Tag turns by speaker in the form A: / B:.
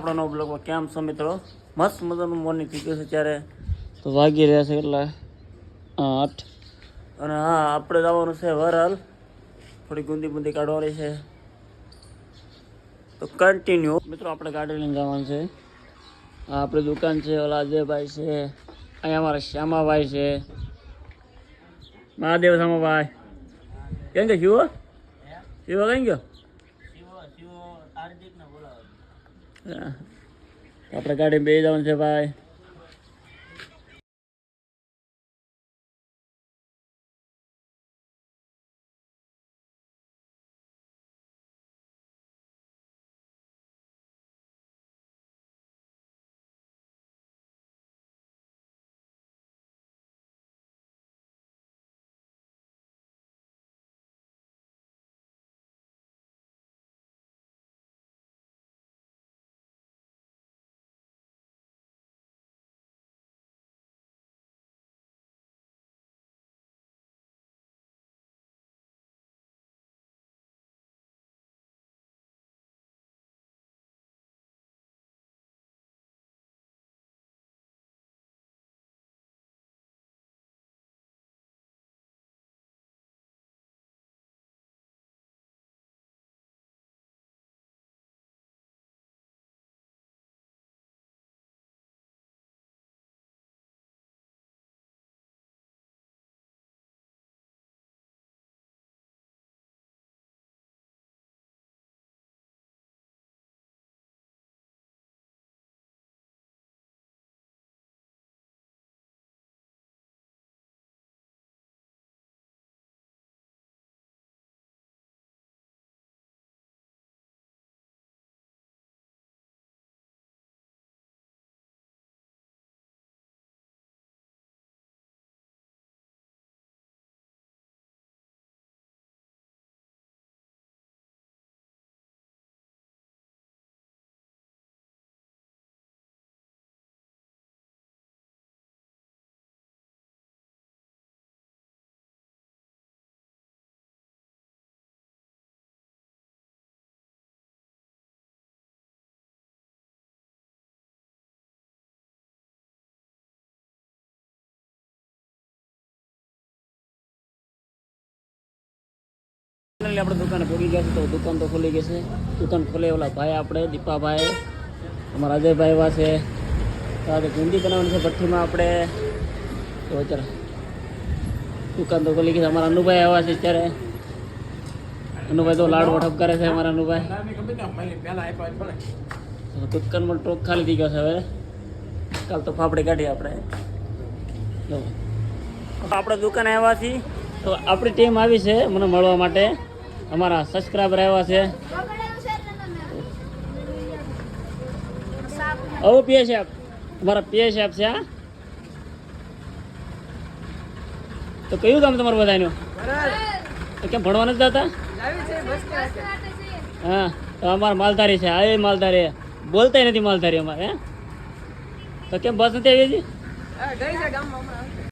A: આપણો બ્લોગમાં કેમ છો મિત્રો? મસ્ત મજાનું મોર્નિંગ થઈ ગયું છે ત્યારે તો વાગી રહ્યા છે એટલે 8 અને હા આપણે જવાનું છે વરાલ, થોડી ગુંદી બુંદી કાઢવાની છે તો કન્ટિન્યુ મિત્રો આપણે ગાડી લઈને જવાનું છે. આ આપણી દુકાન છે, ઓલા અજયભાઈ છે, અહીંયા અમારા શ્યામાભાઈ છે, મહાદેવ શ્યામાભાઈ કેમ કે શિવો શિવો કઈ ગયો? આપણે ગાડી બે જવાનું છે ભાઈ. આપણે દુકાને પહોંચી ગયા છે તો દુકાન તો ખુલી ગઈ છે. દુકાન ખોલે ઓલા ભાઈ આપણે દીપાભાઈ, અમારા અજયભાઈ એવા છે. તો આજે ગુંદી બનાવવાની છે ભઠ્ઠીમાં આપણે. તો ચાલો દુકાન તો ખુલી ગઈ છે. અમારા અનુભાઈ આવ્યા છે અત્યારે. અનુભાઈ તો લાડ વઠપ કરે છે અમારા અનુભાઈ. દુકાનમાં ટોક ખાલી થઈ ગયો છે હવે. કાલ તો ફાફડી કાઢીએ આપણે. આપણે દુકાને આવ્યા છીએ તો આપણી ટીમ આવી છે મને મળવા માટે. અમારા સબસ્ક્રાઈબર આવ્યા છે. ઓ પીએ સાહેબ, અમારા પીએ સાહેબ છે. તો કયું કામ તમારું બધાનું? તો કેમ ભણવા નથી જતા? હા તો અમારા માલધારી છે. આ માલધારી બોલતા નથી માલધારી અમારે. તો કેમ બસ નથી આવી હજી?